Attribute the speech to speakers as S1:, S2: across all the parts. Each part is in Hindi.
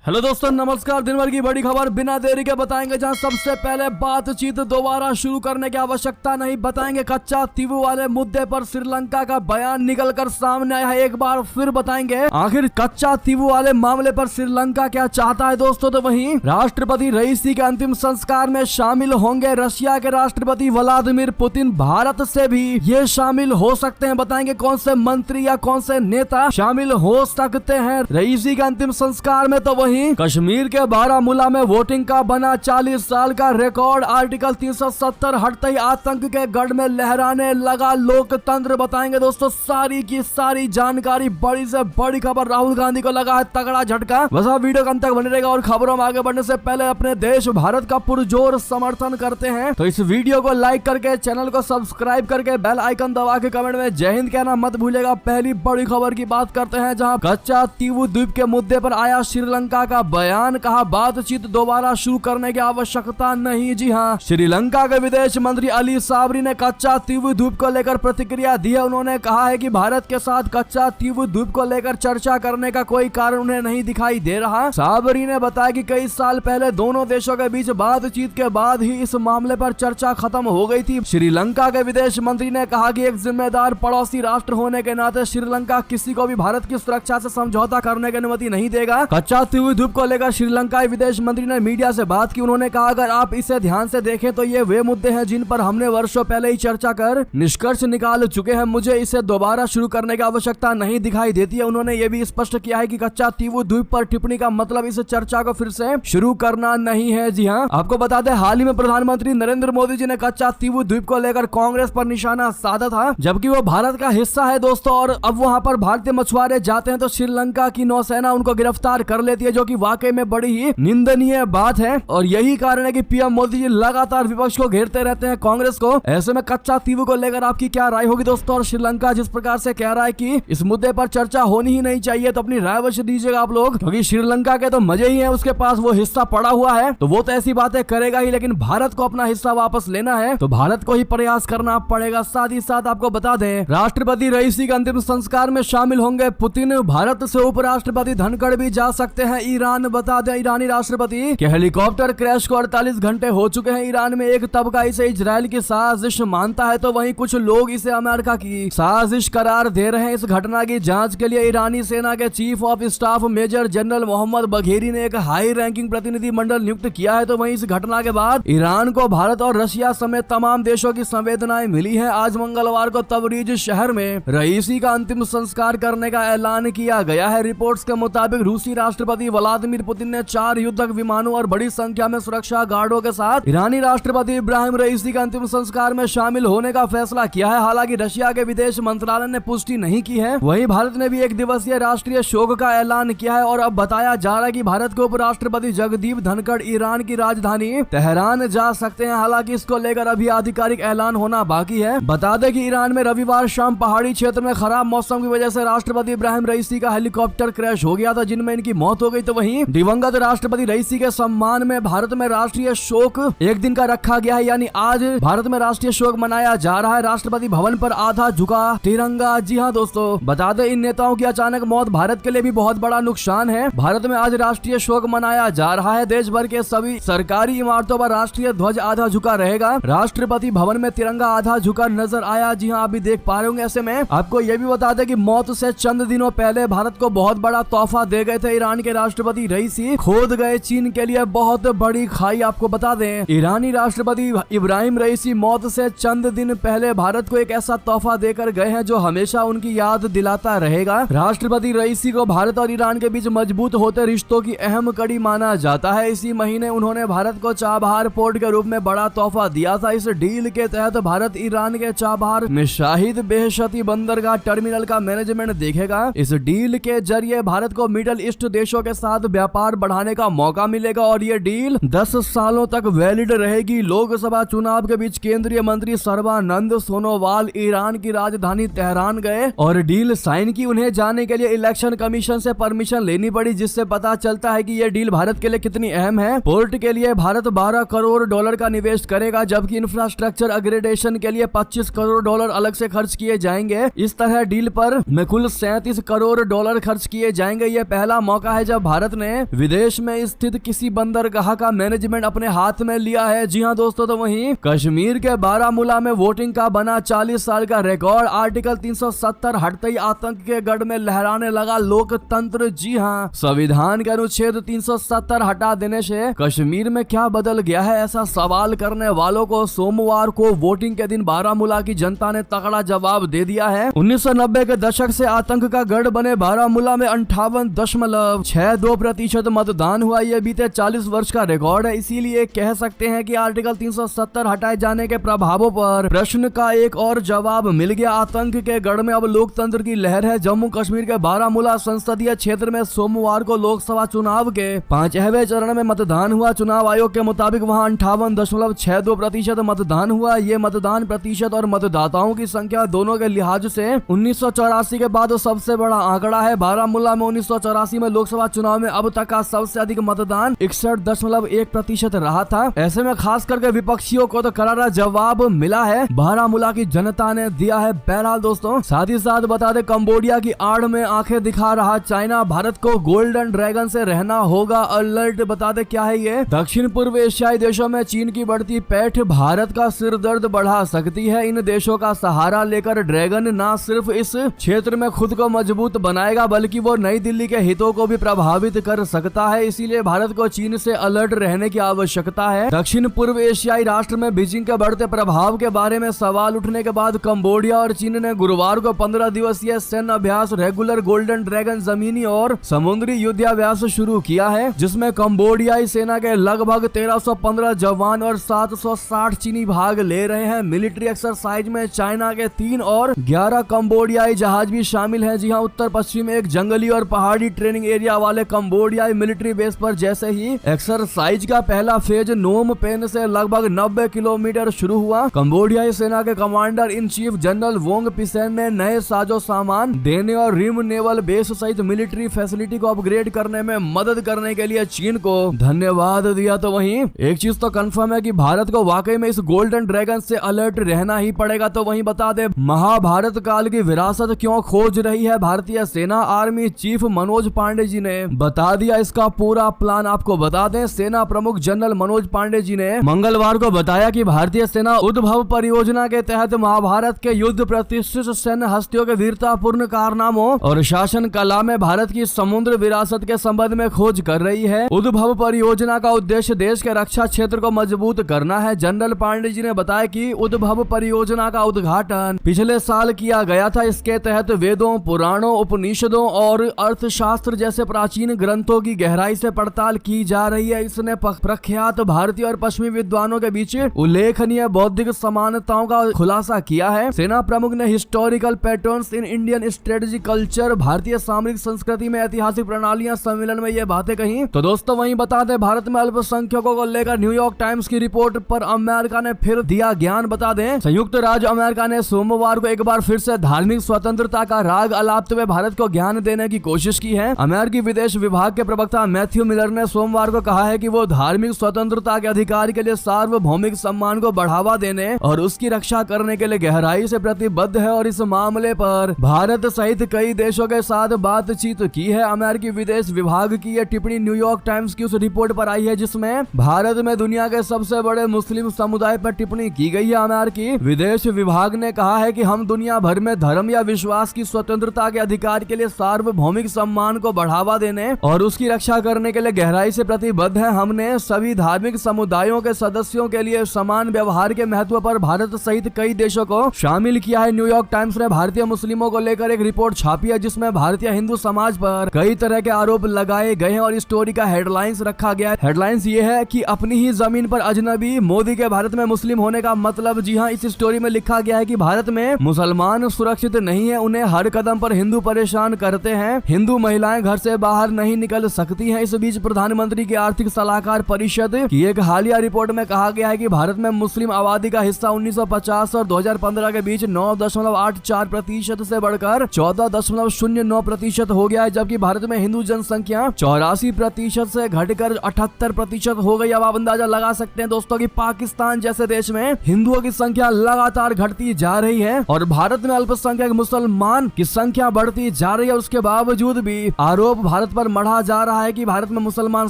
S1: हेलो दोस्तों, नमस्कार। दिन भर की बड़ी खबर बिना देरी के बताएंगे, जहां सबसे पहले बातचीत दोबारा शुरू करने की आवश्यकता नहीं। बताएंगे कच्चा तीवू वाले मुद्दे पर श्रीलंका का बयान निकलकर सामने आया है। एक बार फिर बताएंगे आखिर कच्चा तीवू वाले मामले पर श्रीलंका क्या चाहता है दोस्तों। तो वहीं राष्ट्रपति रईसी के अंतिम संस्कार में शामिल होंगे रशिया के राष्ट्रपति व्लादिमीर पुतिन। भारत से भी ये शामिल हो सकते हैं। बताएंगे कौन से मंत्री या कौन से नेता शामिल हो सकते हैं रईसी के अंतिम संस्कार में। तो कश्मीर के बारामूला में वोटिंग का बना 40 साल का रिकॉर्ड। आर्टिकल 370 हटते ही आतंक के गढ़ में लहराने लगा लोकतंत्र। बताएंगे दोस्तों सारी की सारी जानकारी। बड़ी से बड़ी खबर, राहुल गांधी को लगा है तगड़ा झटका। बस आप वीडियो के अंत तक बने रहेगा। और खबरों में आगे बढ़ने से पहले अपने देश भारत का पुरजोर समर्थन करते हैं तो इस वीडियो को लाइक करके, चैनल को सब्सक्राइब करके, बेल आइकन दबा के कमेंट में जय हिंद कहना मत भूलेगा। पहली बड़ी खबर की बात करते हैं, जहां कच्चा तीवू द्वीप के मुद्दे पर आया श्रीलंका का बयान। कहा बातचीत दोबारा शुरू करने की आवश्यकता नहीं। जी हां, श्रीलंका के विदेश मंत्री अली साबरी ने कच्चा तीवू द्वीप को लेकर प्रतिक्रिया दी है। उन्होंने कहा है कि भारत के साथ कच्चा तीवू द्वीप को लेकर चर्चा करने का कोई कारण उन्हें नहीं दिखाई दे रहा। साबरी ने बताया कि कई साल पहले दोनों देशों के बीच बातचीत के बाद ही इस मामले पर चर्चा खत्म हो गई थी। श्रीलंका के विदेश मंत्री ने कहा कि एक जिम्मेदार पड़ोसी राष्ट्र होने के नाते श्रीलंका किसी को भी भारत की सुरक्षा से समझौता करने की अनुमति नहीं देगा। कच्चा तीवू द्वीप को लेकर श्रीलंकाई विदेश मंत्री ने मीडिया से बात की। उन्होंने कहा अगर आप इसे ध्यान से देखें तो ये वे मुद्दे हैं जिन पर हमने वर्षों पहले ही चर्चा कर निष्कर्ष निकाल चुके हैं। मुझे इसे दोबारा शुरू करने की आवश्यकता नहीं दिखाई देती है। उन्होंने ये भी स्पष्ट किया है कि कच्चा तीवू द्वीप पर टिप्पणी का मतलब इस चर्चा को फिर से शुरू करना नहीं है। जी हाँ, आपको बता दें हाल ही में प्रधानमंत्री नरेंद्र मोदी जी ने कच्चा तीवू द्वीप को लेकर कांग्रेस पर निशाना साधा था, जबकि वो भारत का हिस्सा है दोस्तों। और अब वहाँ पर भारतीय मछुआरे जाते हैं तो श्रीलंका की नौसेना उनको गिरफ्तार कर लेती है, जो कि वाकई में बड़ी ही निंदनीय बात है। और यही कारण है कि पीएम मोदी जी लगातार विपक्ष को घेरते रहते हैं, कांग्रेस को। ऐसे में कच्चा तीवू को लेकर आपकी क्या राय होगी दोस्तों। और श्रीलंका जिस प्रकार से कह रहा है कि इस मुद्दे पर चर्चा होनी ही नहीं चाहिए, तो अपनी राय अवश्य दीजिएगा आप लोग, क्योंकि श्रीलंका के तो मजे ही है, उसके पास वो हिस्सा पड़ा हुआ है तो वो तो ऐसी बातें करेगा ही। लेकिन भारत को अपना हिस्सा वापस लेना है तो भारत को ही प्रयास करना पड़ेगा। साथ ही साथ आपको बता दें राष्ट्रपति रईसी के अंतिम संस्कार में शामिल होंगे पुतिन। भारत से उपराष्ट्रपति धनखड़ भी जा सकते हैं ईरान। बता दें ईरानी राष्ट्रपति के हेलीकॉप्टर क्रैश को 48 घंटे हो चुके हैं। ईरान में एक तबका इसे इजराइल की साजिश मानता है तो वहीं कुछ लोग इसे अमेरिका की साजिश करार दे रहे हैं। इस घटना की जांच के लिए ईरानी सेना के chief of staff major general Mohammad Bagheri ने एक हाई रैंकिंग प्रतिनिधि मंडल नियुक्त किया है। तो वहीं इस घटना के बाद ईरान को भारत और रशिया समेत तमाम देशों की संवेदनाएं मिली है। आज मंगलवार को तबरीज शहर में रईसी का अंतिम संस्कार करने का ऐलान किया गया है। रिपोर्ट्स के मुताबिक रूसी राष्ट्रपति व्लादिमीर पुतिन ने 4 युद्धक विमानों और बड़ी संख्या में सुरक्षा गार्डों के साथ ईरानी राष्ट्रपति इब्राहिम रईसी का अंतिम संस्कार में शामिल होने का फैसला किया है। हालांकि रशिया के विदेश मंत्रालय ने पुष्टि नहीं की है। वहीं भारत ने भी 1 दिवसीय राष्ट्रीय शोक का ऐलान किया है। और अब बताया जा रहा है कि भारत के उपराष्ट्रपति जगदीप धनखड़ ईरान की राजधानी तेहरान जा सकते हैं। हालांकि इसको लेकर अभी आधिकारिक ऐलान होना बाकी है। बता दें कि ईरान में रविवार शाम पहाड़ी क्षेत्र में खराब मौसम की वजह से राष्ट्रपति इब्राहिम रईसी का हेलीकॉप्टर क्रैश हो गया था, जिनमें इनकी मौत हो गई। तो वहीं दिवंगत राष्ट्रपति रईसी के सम्मान में भारत में राष्ट्रीय शोक 1 दिन का रखा गया है, यानी आज भारत में राष्ट्रीय शोक मनाया जा रहा है। राष्ट्रपति भवन पर आधा झुका तिरंगा। जी हाँ दोस्तों, बता दें इन नेताओं की अचानक मौत भारत के लिए भी बहुत बड़ा नुकसान है। भारत में आज राष्ट्रीय शोक मनाया जा रहा है। देश भर के सभी सरकारी इमारतों पर राष्ट्रीय ध्वज आधा झुका रहेगा। राष्ट्रपति भवन में तिरंगा आधा झुका नजर आया। जी हाँ, आप भी देख पा रहे होंगे। ऐसे में आपको यह भी बता दें कि मौत से चंद दिनों पहले भारत को बहुत बड़ा तोहफा दे गए थे ईरान के राष्ट्रपति रईसी। खोद गए चीन के लिए बहुत बड़ी खाई। आपको बता दें ईरानी राष्ट्रपति इब्राहिम रईसी मौत से चंद दिन पहले भारत को एक ऐसा तोहफा देकर गए हैं जो हमेशा उनकी याद दिलाता रहेगा। राष्ट्रपति रईसी को भारत और ईरान के बीच मजबूत होते रिश्तों की अहम कड़ी माना जाता है। इसी महीने उन्होंने भारत को चाबहार पोर्ट के रूप में बड़ा तोहफा दिया था। इस डील के तहत भारत ईरान के चाबहार में शाहिद बेहशती बंदरगाह टर्मिनल का मैनेजमेंट देखेगा। इस डील के जरिए भारत को मिडल ईस्ट देशों के साथ व्यापार बढ़ाने का मौका मिलेगा और ये डील 10 सालों तक वैलिड रहेगी। लोकसभा चुनाव के बीच केंद्रीय मंत्री सर्बानंद सोनोवाल ईरान की राजधानी तेहरान गए और डील साइन की। उन्हें जाने के लिए इलेक्शन कमीशन से परमिशन लेनी पड़ी, जिससे पता चलता है कि ये डील भारत के लिए कितनी अहम है। पोर्ट के लिए भारत $12 करोड़ का निवेश करेगा, जबकि इंफ्रास्ट्रक्चर अपग्रेडेशन के लिए $25 करोड़ अलग से खर्च किए जाएंगे। इस तरह डील पर कुल $37 करोड़ खर्च किए जाएंगे। ये पहला मौका है जब भारत ने विदेश में स्थित किसी बंदरगाह का मैनेजमेंट अपने हाथ में लिया है। जी हाँ दोस्तों, तो वहीं कश्मीर के बारामूला में वोटिंग का बना 40 साल का रिकॉर्ड। आर्टिकल 370 हटते ही आतंक के गढ़ में लहराने लगा लोकतंत्र। जी हाँ, संविधान के अनुच्छेद 370 हटा देने से कश्मीर में क्या बदल गया है, ऐसा सवाल करने वालों को सोमवार को वोटिंग के दिन बारामूला की जनता ने तगड़ा जवाब दे दिया है। 1990 के दशक से आतंक का गढ़ बने बारामूला में 58.62% मतदान हुआ। यह बीते 40 वर्ष का रिकॉर्ड है। इसीलिए कह सकते हैं कि आर्टिकल 370 हटाए जाने के प्रभावों पर प्रश्न का एक और जवाब मिल गया। आतंक के गढ़ में अब लोकतंत्र की लहर है। जम्मू कश्मीर के बारामूला संसदीय क्षेत्र में सोमवार को लोकसभा चुनाव के 5वें चरण में मतदान हुआ। चुनाव आयोग के मुताबिक वहां 58.62% मतदान हुआ। ये मतदान प्रतिशत और मतदाताओं की संख्या दोनों के लिहाज से 1984 के बाद सबसे बड़ा आंकड़ा है। बारामूला में 1984 में लोकसभा चुनाव में अब तक का सबसे अधिक मतदान 61.1% रहा था। ऐसे में खास करके विपक्षियों को तो करारा जवाब मिला है, बारामूला की जनता ने दिया है। बहरहाल दोस्तों, साथ ही साथ बता दें, कंबोडिया की आड़ में आंखें दिखा रहा चाइना, भारत को गोल्डन ड्रैगन से रहना होगा अलर्ट। बता दें क्या है ये, दक्षिण पूर्व एशियाई देशों में चीन की बढ़ती पैठ भारत का सिर दर्द बढ़ा सकती है। इन देशों का सहारा लेकर ड्रैगन न सिर्फ इस क्षेत्र में खुद को मजबूत बनाएगा, बल्कि वो नई दिल्ली के हितों को भी प्रभावित कर सकता है। इसीलिए भारत को चीन से अलर्ट रहने की आवश्यकता है। दक्षिण पूर्व एशियाई राष्ट्र में बीजिंग के बढ़ते प्रभाव के बारे में सवाल उठने के बाद कंबोडिया और चीन ने गुरुवार को 15 दिवसीय सैन्य अभ्यास रेगुलर गोल्डन ड्रैगन जमीनी और समुद्री युद्धाभ्यास शुरू किया है, जिसमें कंबोडियाई सेना के लगभग 1315 जवान और 760 चीनी भाग ले रहे हैं। मिलिट्री एक्सरसाइज में चाइना के 3 और 11 कंबोडियाई जहाज भी शामिल हैं। जी हां, उत्तर पश्चिम में एक जंगली और पहाड़ी ट्रेनिंग एरिया वाले कंबोडियाई मिलिट्री बेस पर जैसे ही एक्सरसाइज का पहला फेज नोम पेन से लगभग 90 किलोमीटर शुरू हुआ। कंबोडियाई सेना के commander in chief general Vong Pisen ने नए साजो सामान देने और रिम नेवल बेस सहित मिलिट्री फैसिलिटी को अपग्रेड करने में मदद करने के लिए चीन को धन्यवाद दिया। तो वहीं एक चीज तो कंफर्म है कि भारत को वाकई में इस गोल्डन ड्रैगन से अलर्ट रहना ही पड़ेगा। तो वहीं बता दे, महाभारत काल की विरासत क्यों खोज रही है भारतीय सेना, आर्मी चीफ मनोज पांडे जी ने बता दिया इसका पूरा प्लान। आपको बता दें, सेना प्रमुख जनरल मनोज पांडे जी ने मंगलवार को बताया कि भारतीय सेना उद्भव परियोजना के तहत महाभारत के युद्ध प्रतिष्ठित सैन्य हस्तियों के वीरतापूर्ण कारनामों और शासन कला में भारत की समुद्र विरासत के संबंध में खोज कर रही है। उद्भव परियोजना का उद्देश्य देश के रक्षा क्षेत्र को मजबूत करना है। जनरल पांडे जी ने बताया कि उद्भव परियोजना का उद्घाटन पिछले साल किया गया था। इसके तहत वेदों, पुराणों, उपनिषदों और अर्थशास्त्र जैसे प्राचीन ग्रंथों की गहराई से पड़ताल की जा रही है। इसने प्रख्यात भारतीय और पश्चिमी विद्वानों के बीच उल्लेखनीय बौद्धिक समानताओं का खुलासा किया है। सेना प्रमुख ने historical patterns in Indian strategic culture, भारतीय सामरिक संस्कृति में ऐतिहासिक प्रणालियां सम्मेलन में ये बातें कही। तो दोस्तों वहीं बता दें, भारत में अल्पसंख्यकों को लेकर न्यूयॉर्क टाइम्स की रिपोर्ट पर अमेरिका ने फिर दिया ज्ञान। बता दें, संयुक्त राज्य अमेरिका ने सोमवार को एक बार फिर से धार्मिक स्वतंत्रता का राग अलापते हुए भारत को ज्ञान देने की कोशिश की है। अमेरिकी विदेश विभाग के प्रवक्ता मैथ्यू मिलर ने सोमवार को कहा है कि वो धार्मिक स्वतंत्रता के अधिकार के लिए सार्वभौमिक सम्मान को बढ़ावा देने और उसकी रक्षा करने के लिए गहराई से प्रतिबद्ध है और इस मामले पर भारत सहित कई देशों के साथ बातचीत की है। अमेरिकी विदेश विभाग की यह टिप्पणी न्यूयॉर्क टाइम्स की उस रिपोर्ट पर आई है जिसमें भारत में दुनिया के सबसे बड़े मुस्लिम समुदाय पर टिप्पणी की गई है। अमेरिकी विदेश विभाग ने कहा है कि हम दुनिया भर में धर्म या विश्वास की स्वतंत्रता के अधिकार के लिए सार्वभौमिक सम्मान को बढ़ावा देने और उसकी रक्षा करने के लिए गहराई से प्रतिबद्ध है। हमने सभी धार्मिक समुदायों के सदस्यों के लिए समान व्यवहार के महत्व पर भारत सहित कई देशों को शामिल किया है। न्यूयॉर्क टाइम्स ने भारतीय मुस्लिमों को लेकर एक रिपोर्ट छापी है जिसमें भारतीय हिंदू समाज पर कई तरह के आरोप लगाए गए हैं और इस स्टोरी का हेडलाइंस रखा गया है। हेडलाइंस ये है कि अपनी ही जमीन पर अजनबी, मोदी के भारत में मुस्लिम होने का मतलब। जी हाँ, इस स्टोरी में लिखा गया है कि भारत में मुसलमान सुरक्षित नहीं है, उन्हें हर कदम पर हिंदू परेशान करते हैं, हिंदू महिलाएं घर से बाहर नहीं निकल सकती हैं। इस बीच प्रधानमंत्री की आर्थिक सलाहकार परिषद की एक हालिया रिपोर्ट में कहा गया है कि भारत में मुस्लिम आबादी का हिस्सा 1950 और 2015 के बीच 9.84% से बढ़कर 14.09% हो गया है, जबकि भारत में हिंदू जनसंख्या 84% से घटकर 78% हो गई। अब आप अंदाजा लगा सकते हैं दोस्तों कि पाकिस्तान जैसे देश में हिंदुओं की संख्या लगातार घटती जा रही है और भारत में अल्पसंख्यक मुसलमान की संख्या बढ़ती जा रही है। उसके बावजूद भी आरोप भारत पर मढ़ा जा रहा है कि भारत में मुसलमान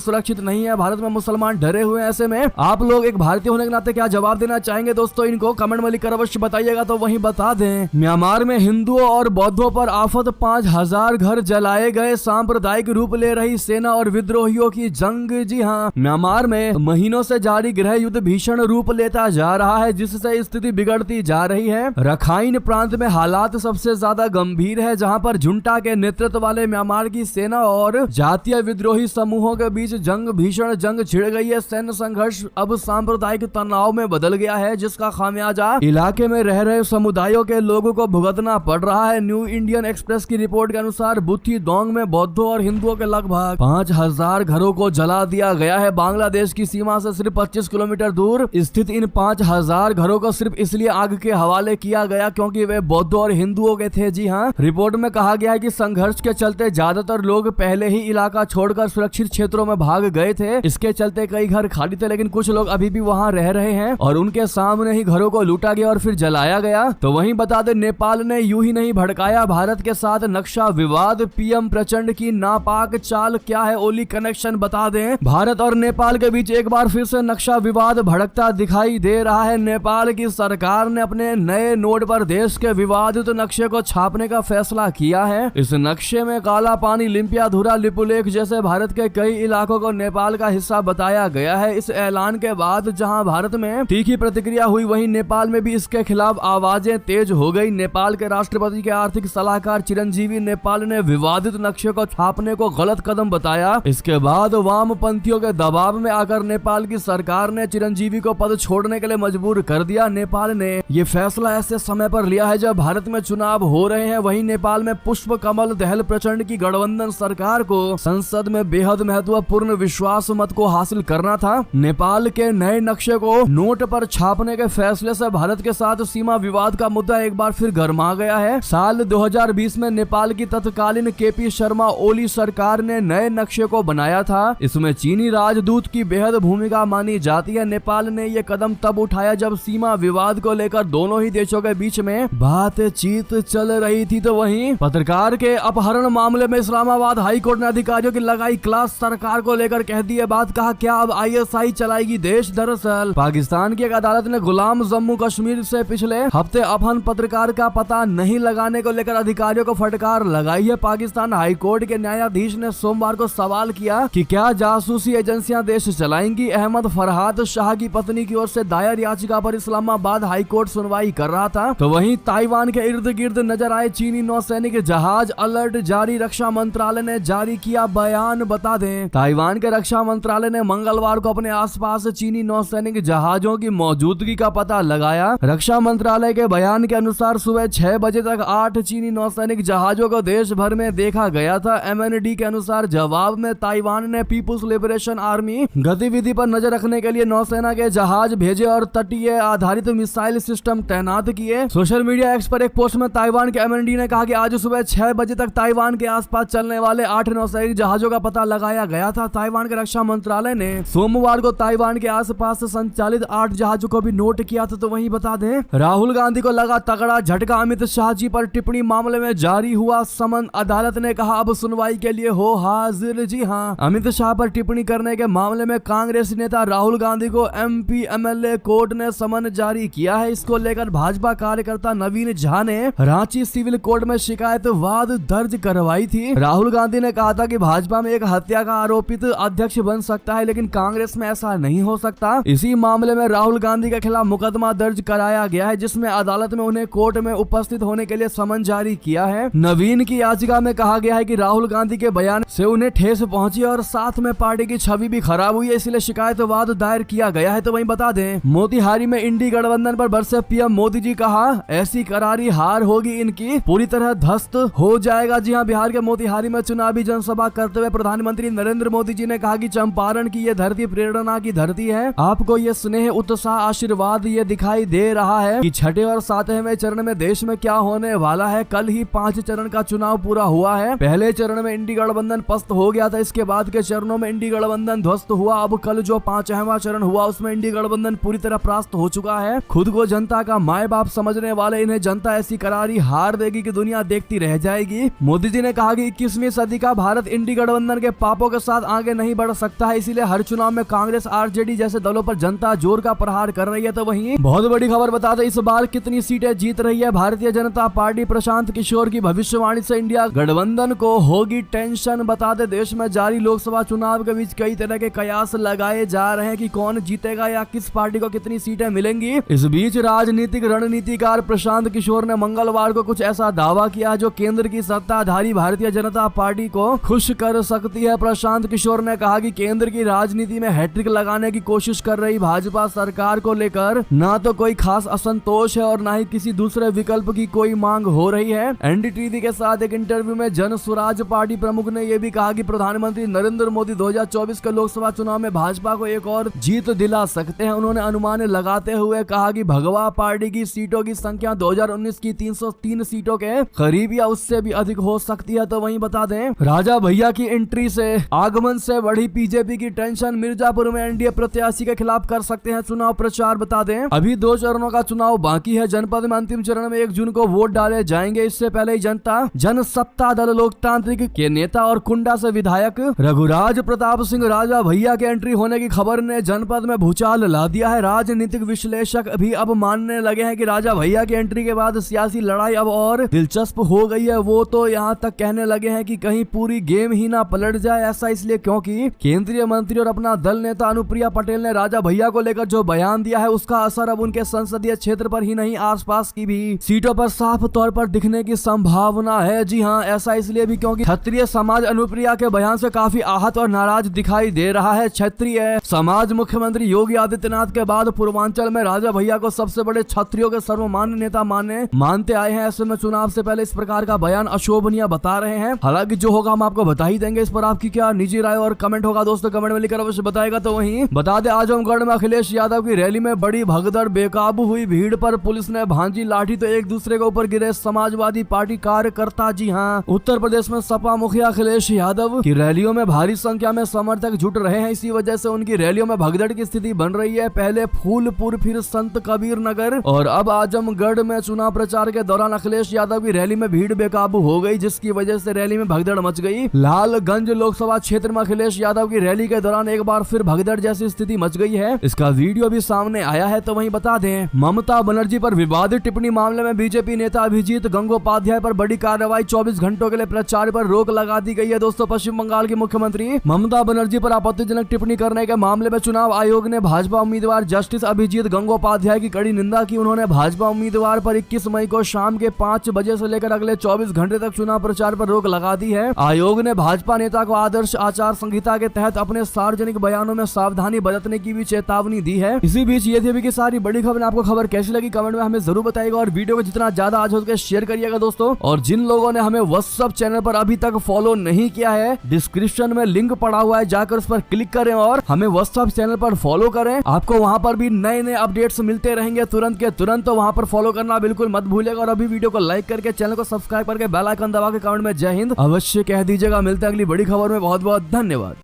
S1: सुरक्षित नहीं है, भारत में मुसलमान डरे हुए हैं। ऐसे में आप लोग एक भारतीय होने के नाते क्या जवाब देना चाहेंगे दोस्तों? इनको कमेंट में लिखकर अवश्य बताइएगा। तो वहीं बता दें, म्यांमार में हिंदुओं और बौद्धों पर आफत, 5000 घर जलाए गए, सांप्रदायिक रूप ले रही सेना और विद्रोहियों की जंग। जी हाँ, म्यांमार में महीनों से जारी गृह युद्ध भीषण रूप लेता जा रहा है, जिससे स्थिति बिगड़ती जा रही है। रखाइन प्रांत में हालात सबसे ज्यादा गंभीर है, जहां पर जुंटा के नेतृत्व वाले म्यांमार की सेना और जातीय विद्रोही समूहों के बीच भीषण जंग छिड़ गई है। सैन्य संघर्ष अब सांप्रदायिक तनाव में बदल गया है, जिसका खामियाजा इलाके में रह रहे समुदायों के लोगों को भुगतना पड़ रहा है। न्यू इंडियन एक्सप्रेस की रिपोर्ट के अनुसार बुथी दोंग में बौद्धों और हिंदुओं के लगभग 5000 घरों को जला दिया गया है। बांग्लादेश की सीमा से सिर्फ 25 किलोमीटर दूर स्थित इन 5000 घरों को सिर्फ इसलिए आग के हवाले किया गया क्योंकि वे बौद्धों और हिंदुओं के थे। जी हाँ, रिपोर्ट में कहा गया है कि संघर्ष के चलते ज्यादातर लोग पहले ही इलाका छोड़कर सुरक्षित क्षेत्रों में भाग गए थे। इसके चलते कई घर खाली थे, लेकिन कुछ लोग अभी भी वहां रह रहे हैं और उनके सामने ही घरों को लूटा गया और फिर जलाया गया। तो वहीं बता दें, नेपाल ने यूं ही नहीं भड़काया भारत के साथ नक्शा विवाद। पीएम प्रचंड की नापाक चाल, क्या है ओली कनेक्शन बता दें। भारत और नेपाल के बीच एक बार फिर से नक्शा विवाद भड़कता दिखाई दे रहा है। नेपाल की सरकार ने अपने नए नोट पर देश के विवादित नक्शे को छापने का फैसला किया है। इस नक्शे में काला पानी, लिम्पियाधुरा, लिपुलेख जैसे भारत के कई इलाकों को नेपाल का हिस्सा बताया गया है। इस ऐलान के बाद जहां भारत में तीखी प्रतिक्रिया हुई, वहीं नेपाल में भी इसके खिलाफ आवाजें तेज हो गई। नेपाल के राष्ट्रपति के आर्थिक सलाहकार चिरंजीवी नेपाल ने विवादित नक्शे को छापने को गलत कदम बताया। इसके बाद वामपंथियों के दबाव में आकर नेपाल की सरकार ने चिरंजीवी को पद छोड़ने के लिए मजबूर कर दिया। नेपाल ने ये फैसला ऐसे समय पर लिया है जब भारत में चुनाव हो रहे हैं। वहीं नेपाल में पुष्प कमल दहल प्रचंड की गठबंधन सरकार को संसद में बेहद महत्वपूर्ण विश्वास मत को हासिल करना था। नेपाल के नए नक्शे को नोट पर छापने के फैसले से भारत के साथ सीमा विवाद का मुद्दा एक बार फिर गर्मा गया है। साल 2020 में नेपाल की तत्कालीन केपी शर्मा ओली सरकार ने नए नक्शे को बनाया था। इसमें चीनी राजदूत की बेहद भूमिका मानी जाती है। नेपाल ने ये कदम तब उठाया जब सीमा विवाद को लेकर दोनों ही देशों के बीच में बातचीत चल रही थी। तो वहीं पत्रकार के अपहरण मामले में इस्लामाबाद हाईकोर्ट ने अधिकारियों की लगाई क्लास। सरकार को लेकर कह दी बात, कहा क्या अब आईएसआई चलाएगी देश? दरअसल पाकिस्तान की एक अदालत ने गुलाम जम्मू कश्मीर से पिछले हफ्ते अपहरण पत्रकार का पता नहीं लगाने को लेकर अधिकारियों को फटकार लगाई है। पाकिस्तान हाईकोर्ट के न्यायाधीश ने सोमवार को सवाल किया कि क्या जासूसी एजेंसियां देश चलाएंगी। अहमद फरहाद शाह की पत्नी की ओर से दायर याचिका पर इस्लामाबाद हाईकोर्ट सुनवाई कर रहा था। तो वहीं ताइवान के इर्द गिर्द नजर आए चीनी नौसैनिक जहाज, अलर्ट जारी। रक्षा मंत्रालय ने जारी किया बयान। बता दें, ताइवान के रक्षा मंत्रालय ने मंगलवार को अपने आसपास चीनी नौसैनिक जहाजों की मौजूदगी का पता लगाया। रक्षा मंत्रालय के बयान के अनुसार सुबह 6 बजे तक 8 चीनी नौसैनिक जहाजों को देश भर में देखा गया था। एमएनडी के अनुसार जवाब में ताइवान ने पीपुल्स लिबरेशन आर्मी गतिविधि पर नजर रखने के लिए नौसेना के जहाज भेजे और तटीय आधारित मिसाइल सिस्टम तैनात किए। सोशल मीडिया एक्स पर एक पोस्ट में ताइवान के एमएनडी ने कहा कि आज सुबह 6 बजे तक ताइवान के आसपास चलने वाले 8 नौसैनिक जहाजों का पता लगाया गया था। ताइवान के रक्षा मंत्रालय ने सोमवार को ताइवान के आसपास संचालित 8 जहाजों को भी नोट किया था। तो वहीं बता दें, राहुल गांधी को लगा तगड़ा झटका। अमित शाह जी पर टिप्पणी मामले में जारी हुआ समन। अदालत ने कहा अब सुनवाई के लिए हो हाजिर। जी हां, अमित शाह पर टिप्पणी करने के मामले में कांग्रेस नेता राहुल गांधी को एमपी एमएलए कोर्ट ने समन जारी किया है। इसको लेकर भाजपा कार्यकर्ता नवीन झा ने रांची सिविल कोर्ट में शिकायत वाद दर्ज करवाई थी। राहुल गांधी ने कहा था कि भाजपा में एक हत्या का आरोपित अध्यक्ष बन सकता है, लेकिन कांग्रेस में ऐसा नहीं हो सकता। इसी मामले में राहुल गांधी के खिलाफ मुकदमा दर्ज कराया गया है, जिसमें अदालत में उन्हें कोर्ट में उपस्थित होने के लिए समन जारी किया है। नवीन की याचिका में कहा गया है कि राहुल गांधी के बयान से उन्हें ठेस पहुंची और साथ में पार्टी की छवि भी खराब हुई है, इसलिए शिकायत वाद दायर किया गया है। तो वहीं बता दें, मोतिहारी में इंडी गठबंधन पर बरसे पीएम मोदी जी, कहा ऐसी करारी हार होगी इनकी, पूरी तरह ध्वस्त हो जाएगा। जी हां, बिहार के मोतिहारी में चुनावी जनसभा करते हुए प्रधानमंत्री नरेंद्र मोदी जी ने कहा कि चंपारण की ये धरती प्रेरणा की धरती है। आपको ये स्नेह, उत्साह, आशीर्वाद ये दिखाई दे रहा है कि छठे और 7वें चरण में देश में क्या होने वाला है। कल ही 5 चरण का चुनाव पूरा हुआ है। पहले चरण में इंडी गठबंधन पस्त हो गया था, इसके बाद के चरणों में इंडी गठबंधन ध्वस्त हुआ। अब कल जो 5वां चरण हुआ उसमें इंडी गठबंधन पूरी तरह परास्त हो चुका है। खुद को जनता का माए बाप समझने वाले इन्हें जनता ऐसी करारी हार देगी कि दुनिया देखती रह जाएगी। मोदी जी ने कहा कि 21वीं सदी का भारत इंडी गठबंधन के पापों के साथ आगे नहीं बढ़ सकता है, इसीलिए हर चुनाव में कांग्रेस आरजेडी जैसे दलों पर जनता जोर का प्रहार कर रही है। तो वहीं बहुत बड़ी खबर बता दें, इस बार कितनी सीटें जीत रही है भारतीय जनता पार्टी। प्रशांत किशोर की भविष्यवाणी से इंडिया गठबंधन को होगी टेंशन। बता दें, देश में जारी लोकसभा चुनाव के बीच कई तरह के कयास लगाए जा रहे हैं कि कौन जीतेगा या किस पार्टी को कितनी सीटें मिलेंगी। इस बीच राजनीतिक रणनीतिकार प्रशांत किशोर ने मंगलवार को कुछ ऐसा दावा किया जो केंद्र की सत्ताधारी भारतीय जनता पार्टी को खुश कर सकती है। प्रशांत किशोर ने कहा कि केंद्र की राजनीति में हैट्रिक लगाने की कोशिश कर रही भाजपा सरकार को लेकर ना तो कोई खास असंतोष है और ना ही किसी दूसरे विकल्प की कोई मांग हो रही है। एनडीटीवी के साथ एक इंटरव्यू में जन स्वराज पार्टी प्रमुख ने यह भी कहा कि प्रधानमंत्री नरेंद्र मोदी 2024 के लोकसभा चुनाव में भाजपा को एक और जीत दिला सकते हैं। उन्होंने अनुमान लगाते हुए कहा कि भगवा पार्टी की सीटों की संख्या 2019 की 303 सीटों के करीब या उससे भी अधिक हो सकती है। तो वहीं बता दें, राजा भैया की एंट्री से आगमन से बढ़ी बीजेपी की टेंशन। मिर्जापुर में एनडीए प्रत्याशी के खिलाफ कर सकते हैं चुनाव प्रचार। बता दें, अभी 2 चरणों का चुनाव बाकी है। जनपद में अंतिम चरण में 1 जून को वोट डाले जाएंगे। इससे पहले ही जनता जनसत्ता दल लोकतांत्रिक के नेता और कुंडा से विधायक रघुराज प्रताप सिंह राजा भैया के एंट्री होने की खबर ने जनपद में भूचाल ला दिया है। राजनीतिक विश्लेषक भी अब मानने लगे हैं कि राजा भैया की एंट्री के बाद सियासी लड़ाई अब और दिलचस्प हो गई है। वो तो यहाँ तक कहने लगे हैं कि कहीं पूरी गेम ही ना पलट जाए। ऐसा इसलिए क्योंकि केंद्रीय मंत्री और अपना दल नेता अनुप्रिया पटेल ने राजा भैया को लेकर जो बयान दिया है उसका असर अब उनके संसदीय क्षेत्र पर ही नहीं, आसपास की भी सीटों पर साफ तौर पर दिखने की संभावना है। जी हाँ, ऐसा इसलिए भी क्योंकि क्षत्रिय समाज अनुप्रिया के बयान से काफी आहत और नाराज दिखाई दे रहा है। क्षत्रिय समाज मुख्यमंत्री योगी आदित्यनाथ के बाद पूर्वांचल में राजा भैया को सबसे बड़े क्षत्रियों के सर्वमान्य नेता मानते आए हैं। ऐसे में चुनाव से पहले इस प्रकार का बयान अशोभनीय बता रहे हैं। हालांकि जो होगा हम आपको बता ही देंगे। इस पर आपकी क्या निजी राय और कमेंट होगा दोस्तों, कमेंट में लिखकर अवश्य बताएगा। तो वहीं बता दें, आजमगढ़ में अखिलेश यादव की रैली में बड़ी भगदड़, बेकाबू हुई भीड़ पर पुलिस ने भांजी लाठी तो एक दूसरे के ऊपर गिरे समाजवादी पार्टी कार्यकर्ता। जी हाँ, उत्तर प्रदेश में सपा मुखिया अखिलेश यादव की रैलियों में भारी संख्या में समर्थक जुट रहे हैं। इसी वजह से उनकी रैलियों में भगदड़ की स्थिति बन रही है। पहले फूलपुर, फिर संत कबीर नगर और अब आजमगढ़ में चुनाव प्रचार के दौरान अखिलेश यादव की रैली में भीड़ बेकाबू हो गई, जिसकी वजह से रैली में भगदड़ मच गई। लालगंज लोकसभा क्षेत्र में अखिलेश यादव की रैली के दौरान एक बार फिर भगदड़ जैसी स्थिति मच गई है। इसका वीडियो भी सामने आया है। तो वहीं बता दें, ममता बनर्जी पर विवादित टिप्पणी मामले में बीजेपी नेता अभिजीत गंगोपाध्याय पर बड़ी कार्रवाई। 24 घंटों के लिए प्रचार पर रोक लगा दी गई है। दोस्तों, पश्चिम बंगाल की मुख्यमंत्री ममता बनर्जी पर आपत्तिजनक टिप्पणी करने के मामले में चुनाव आयोग ने भाजपा उम्मीदवार जस्टिस अभिजीत गंगोपाध्याय की कड़ी निंदा की। उन्होंने भाजपा उम्मीदवार पर 21 मई को शाम के 5 बजे से लेकर अगले 24 घंटे तक चुनाव प्रचार पर रोक लगा दी है। आयोग ने भाजपा नेता को आदर्श आचार संहिता के तहत अपने सार्वजनिक बयानों में सावधानी बरतने की भी चेतावनी दी है। इसी बीच ये थी अभी की सारी बड़ी खबर। आपको खबर कैसी लगी कमेंट में हमें जरूर बताइएगा और वीडियो को जितना ज्यादा आज हो सके शेयर करिएगा दोस्तों। और जिन लोगों ने हमें व्हाट्सएप चैनल पर अभी तक फॉलो नहीं किया है, डिस्क्रिप्शन में लिंक पड़ा हुआ है, जाकर उस पर क्लिक करें और हमें व्हाट्सएप चैनल पर फॉलो करें। आपको वहां पर भी नए नए अपडेट्स मिलते रहेंगे तुरंत के तुरंत, तो वहां पर फॉलो करना बिल्कुल मत भूलिएगा। और अभी वीडियो को लाइक करके चैनल को सब्सक्राइब करके बेल आइकन दबा के कमेंट में जय हिंद अवश्य कह दीजिएगा। मिलते हैं अगली बड़ी खबर में। बहुत बहुत धन्यवाद।